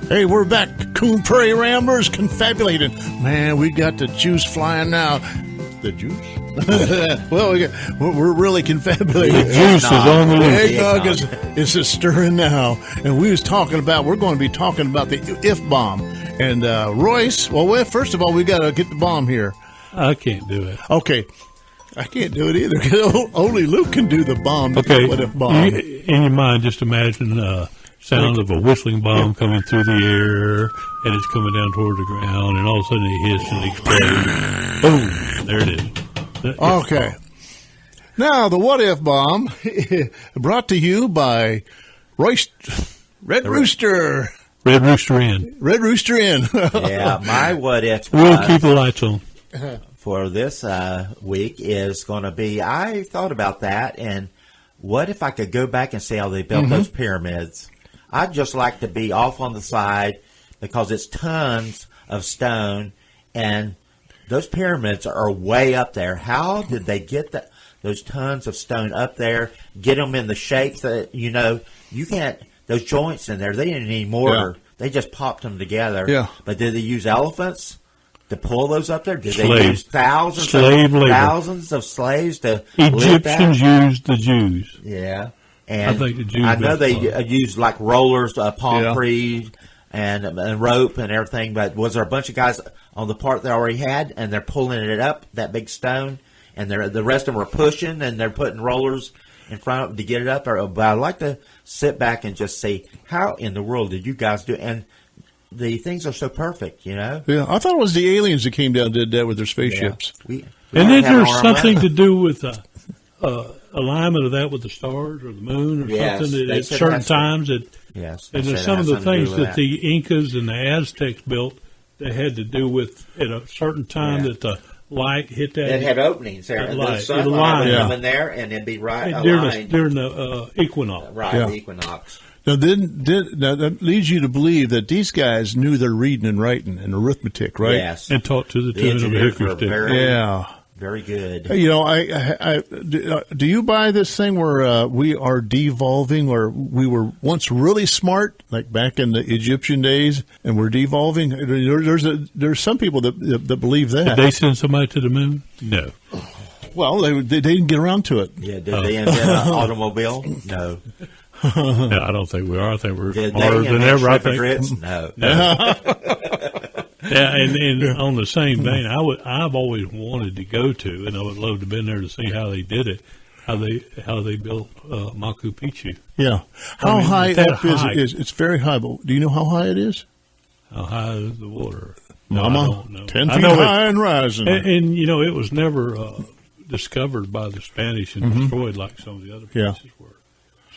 Hey, we're back. Coon Prairie Ramblers confabulating. Man, we got the juice flying now. The juice? Well, we're really confabulating. The juice is on the loose. Eggnog is just stirring now. And we're going to be talking about the if bomb. And Royce, well, first of all, we got to get the bomb here. I can't do it. Okay. I can't do it either because only Luke can do the bomb. Okay. What if bomb? In your mind, just imagine sound of a whistling bomb coming through the air, and it's coming down toward the ground, and all of a sudden it hits and explodes. Boom! There it is. Okay. Now, the what if bomb brought to you by Red Rooster. Red Rooster Inn. Red Rooster Inn. Yeah, my what if We'll keep the lights on. for this week is going to be, I thought about that, and what if I could go back and see how they built those pyramids? I'd just like to be off on the side because it's tons of stone, and those pyramids are way up there. How did they get those tons of stone up there, get them in the shapes that, you can't, those joints in there, they didn't need mortar. Yeah. They just popped them together. Yeah. But did they use elephants to pull those up there? Did they use thousands of slaves to lift that? Egyptians used the Jews. Yeah. And I think the Jews know they used like rollers, palm trees, and rope and everything. But was there a bunch of guys on the part they already had, and they're pulling it up, that big stone, and the rest of them are pushing, and they're putting rollers in front of them to get it up? But I'd like to sit back and just see, how in the world did you guys do it? And the things are so perfect, Yeah, I thought it was the aliens that came down and did that with their spaceships. Yeah. And is there something to do with alignment of that with the stars or the moon or something at certain times? Yes. And there's some of the things that the Incas and the Aztecs built that had to do with at a certain time that the light hit that. It had openings there. And the sunlight would come in there and it'd be aligned. During the equinox. Right, the equinox. Now, now, that leads you to believe that these guys knew their reading and writing and arithmetic, right? Yes. And taught to the tune of a hickory stick. Very good. Do you buy this thing where we are devolving, or we were once really smart, like back in the Egyptian days, and we're devolving? There's some people that believe that. Did they send somebody to the moon? No. Well, they didn't get around to it. Yeah, did they invent an automobile? No. No, I don't think we are. I think we're smarter than ever. I think. No. Yeah, and on the same vein, I've always wanted to go to, and I would love to have been there to see how they did it, how they built Machu Picchu. Yeah, how high up is it? It's very high. But do you know how high it is? How high is the water? No, I don't know. 10 feet high and rising. And it was never discovered by the Spanish and destroyed like some of the other places were.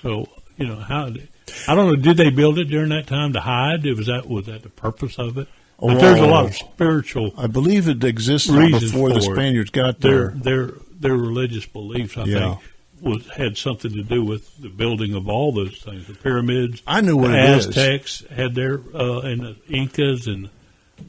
So I don't know. Did they build it during that time to hide? Was that the purpose of it? But there's a lot of spiritual. I believe it existed before the Spaniards got there. Their religious beliefs, I think, had something to do with the building of all those things. The pyramids. I knew what the it is. Aztecs had their, and the Incas and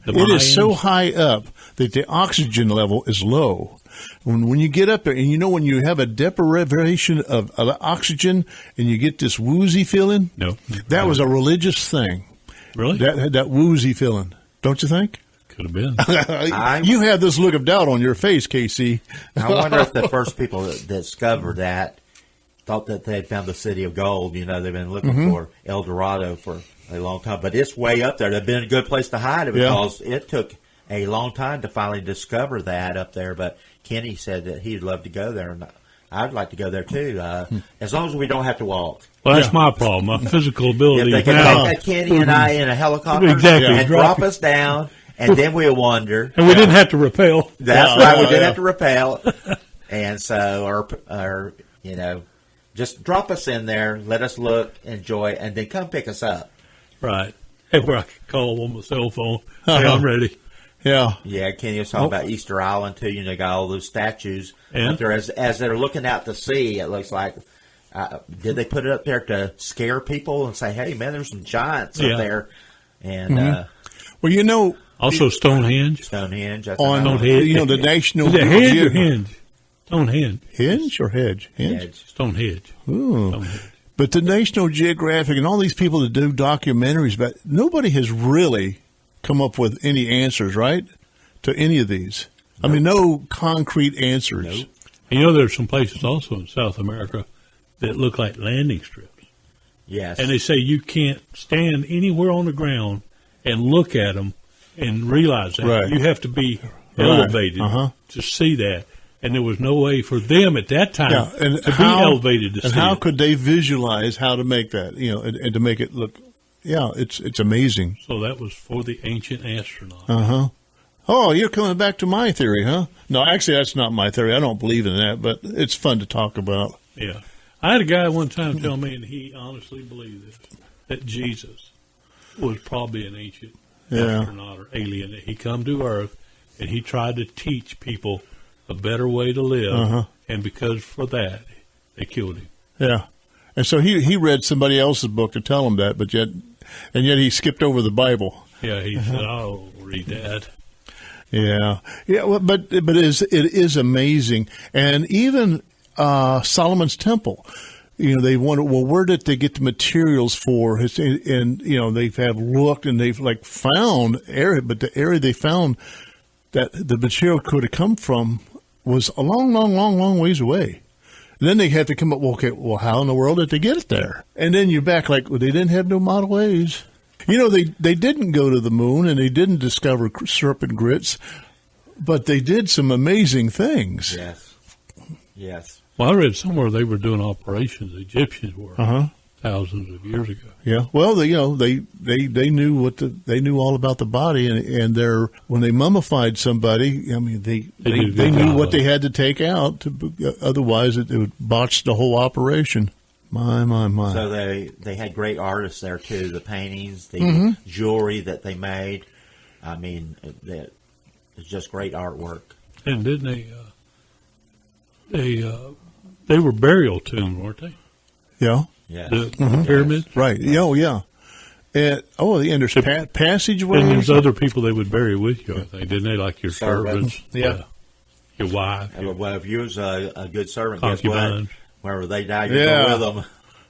the Mayans. It is so high up that the oxygen level is low. When you get up there, and when you have a deprivation of oxygen, and you get this woozy feeling. No, that was a religious thing. Really? That woozy feeling. Don't you think? Could have been. You have this look of doubt on your face, Casey. I wonder if the first people that discovered that thought that they had found the city of gold. They've been looking for El Dorado for a long time. But it's way up there. It'd been a good place to hide it because it took a long time to finally discover that up there. But Kenny said that he'd love to go there, and I'd like to go there too, as long as we don't have to walk. Well, that's my problem. My physical ability. If they can take Kenny and I in a helicopter and drop us down, and then we'll wander. And we didn't have to rappel. That's right. We didn't have to rappel. And so, or just drop us in there, let us look, enjoy, and then come pick us up. Right. And where I can call on my cell phone. Hey, I'm ready. Yeah. Yeah, Kenny was talking about Easter Island, too. They got all those statues up there. As they're looking out to sea, it looks like, did they put it up there to scare people and say, hey, man, there's some giants up there? And, also Stonehenge. Stonehenge. That's on, the National... Is it Hedge or Hinge? Stonehenge. Hinge or Hedge? Hedge. Stonehenge. Ooh. Stonehenge. But the National Geographic and all these people that do documentaries, but nobody has really come up with any answers, right, to any of these. Nope. I mean, no concrete answers. Nope. And you know, there's some places also in South America that look like landing strips. Yes. And they say you can't stand anywhere on the ground and look at them and realize that. Right. You have to be elevated to see that. And there was no way for them at that time to be elevated to see it. And how could they visualize how to make that, and to make it look, it's amazing. So that was for the ancient astronaut. Oh, you're coming back to my theory, huh? No, actually, that's not my theory. I don't believe in that, but it's fun to talk about. Yeah. I had a guy one time tell me, and he honestly believed this, that Jesus was probably an ancient astronaut or alien. That he come to Earth, and he tried to teach people a better way to live, and because for that, they killed him. Yeah. And so he read somebody else's book to tell him that, but yet he skipped over the Bible. Yeah, he said, I'll read that. Yeah. Yeah, well, but it is amazing. And even Solomon's Temple, they wonder, well, where did they get the materials for his, and they have looked and they've found area, but the area they found that the material could have come from was a long ways away. And then they had to come up, well, how in the world did they get it there? And then you're back they didn't have no Model A's. They didn't go to the moon and they didn't discover serpent grits, but they did some amazing things. Yes. Well, I read somewhere they were doing operations, the Egyptians were, thousands of years ago. Yeah. Well, they knew they knew all about the body, and when they mummified somebody, I mean, they knew what they had to take out, otherwise it would botch the whole operation. My. So they had great artists there too. The paintings, the jewelry that they made. I mean, it's just great artwork. And didn't they were burial tombs, weren't they? Yeah. Yeah. The pyramids? Right. Oh, yeah. And there's passageways. And there's other people they would bury with you, I think, didn't they? Like your servants. Yeah. Your wife. Well, if you was a good servant, guess concubine. what? Wherever they die, you're going with them.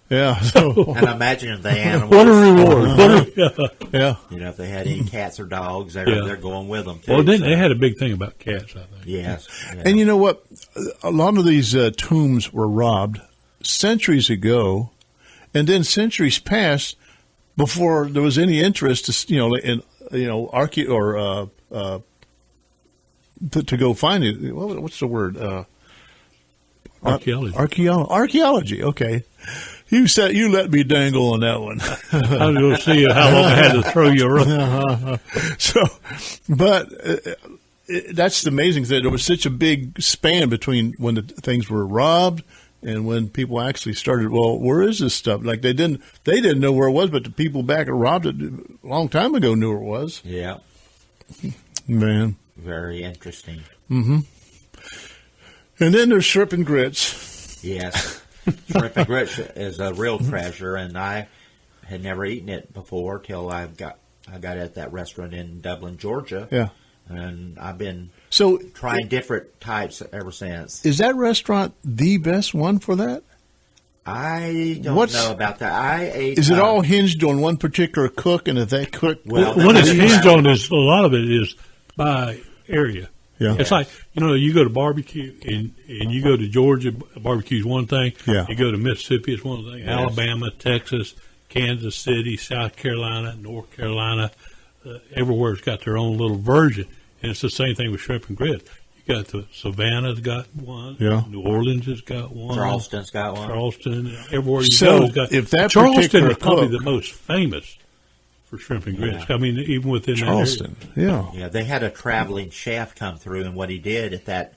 Yeah. So, and imagine the animals. What a reward. Yeah. If they had any cats or dogs, they're going with them, too. Well, they had a big thing about cats, I think. Yes. Yeah. And you know what? A lot of these tombs were robbed centuries ago, and then centuries passed before there was any interest in to go find it. What's the word? Archaeology. Archaeology. Okay, you let me dangle on that one. I was going to see how long I had to throw you around. So, but that's the amazing thing. There was such a big span between when the things were robbed and when people actually started. Well, where is this stuff? Like they didn't know where it was, but the people back that robbed it a long time ago knew where it was. Yeah. Man. Very interesting. Mm-hmm. And then there's shrimp and grits. Yes. Shrimp and grits is a real treasure, and I had never eaten it before till I got it at that restaurant in Dublin, Georgia. Yeah. And I've been trying different types ever since. Is that restaurant the best one for that? I don't know about that. I ate. Is it all hinged on one particular cook, and if that cook? Well, what it's hinged on is a lot of it is by area. Yeah. It's like, you go to barbecue and you go to Georgia, barbecue's one thing. Yeah. You go to Mississippi, it's one thing. Yes. Alabama, Texas, Kansas City, South Carolina, North Carolina, everywhere's got their own little version. And it's the same thing with shrimp and grits. You got the Savannah's got one. Yeah. New Orleans has got one. Charleston's got one. Charleston, everywhere you So, go has got. if that Charleston particular is probably cook- the most famous for shrimp and grits. Yeah. I mean, even within Charleston. that area. Yeah. Yeah, they had a traveling chef come through, and what he did at that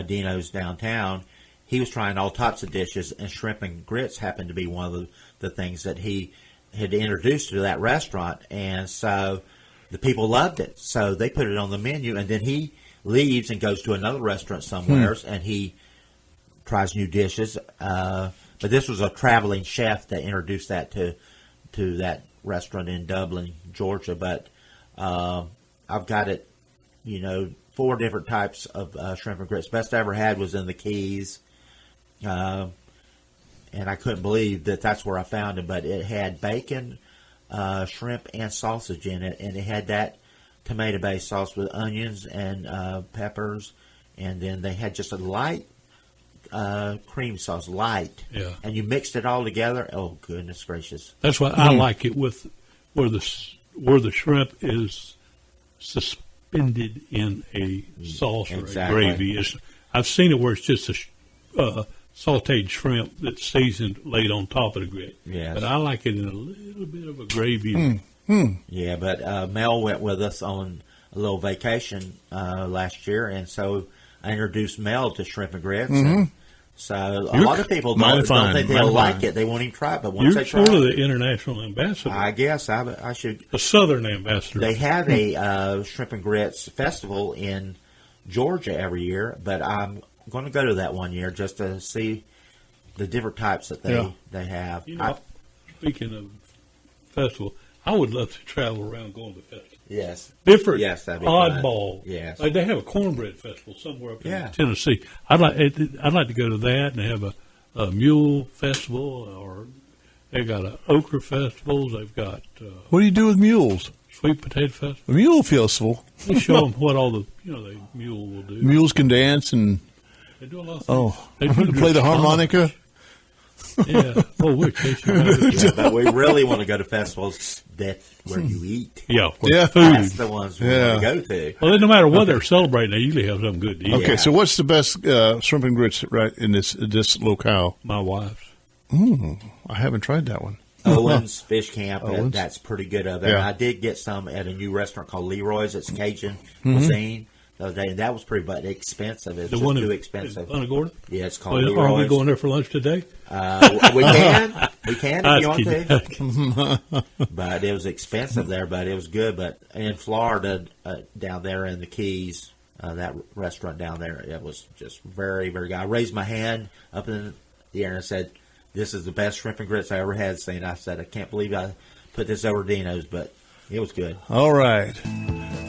Dino's downtown, he was trying all types of dishes, and shrimp and grits happened to be one of the things that he had introduced to that restaurant, and so the people loved it. So they put it on the menu, and then he leaves and goes to another restaurant somewhere, and he tries new dishes. But this was a traveling chef that introduced that to that restaurant in Dublin, Georgia. But I've got it, 4 different types of shrimp and grits. Best I ever had was in the Keys. and I couldn't believe that that's where I found it. But it had bacon, shrimp, and sausage in it, and it had that tomato-based sauce with onions and peppers, and then they had just a light cream sauce, light. Yeah. And you mixed it all together. Oh, goodness gracious! That's why I like it with where the shrimp is suspended in a sauce or a gravy. I've seen it where it's just a sautéed shrimp that's seasoned, laid on top of the grit. Yes. But I like it in a little bit of a gravy. Yeah, but Mel went with us on a little vacation last year, and so I introduced Mel to shrimp and grits. And so a lot of people don't think they'll like it. They won't even try it, but once they try it. You're sort of the international ambassador. I guess I should. The southern ambassador. They have a shrimp and grits festival in Georgia every year, but I'm going to go to that one year just to see the different types that they have. You know, speaking of festival, I would love to travel around going to festivals. Yes. Different, that'd be oddball. Fun. Yes. Like they have a cornbread festival somewhere up in Tennessee. I'd like to go to that and have a mule festival, or they've got an okra festival. They've got what do you do with mules? Sweet potato festival. A mule festival. They show them what all the the mule will do. Mules can dance and they do a lot of things. They play the harmonica. Yeah. Oh, we're chasing but we really want to go to festivals where you eat. Yeah. Food. That's the ones we want to go to. Well, no matter what they're celebrating, they usually have something good to eat. Okay, so what's the best shrimp and grits right in this locale? My wife's. I haven't tried that one. Owen's Fish Camp, Owens. that's pretty good of it. Yeah. I did get some at a new restaurant called Leroy's. It's Cajun cuisine the other day, and that was pretty expensive. It's just too expensive. Punta Gorda? Yeah, it's called Leroy's. Are we going there for lunch today? We can if you want to. But it was expensive there, but it was good. But in Florida, down there in the Keys, that restaurant down there, it was just very, very good. I raised my hand up in the air and I said, "This is the best shrimp and grits I ever had seen." I said, "I can't believe I put this over Dino's," but it was good. All right.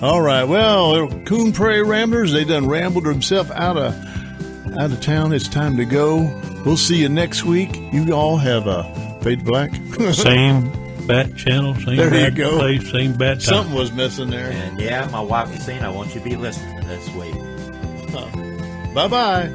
Well, Coon Prairie Ramblers, they done rambled themselves out of town. It's time to go. We'll see you next week. You all have a fade black. Same bat channel, same there bat you go. place, same bat time. Something was missing there. And my wife was saying, "I want you to be listening this week." Bye-bye.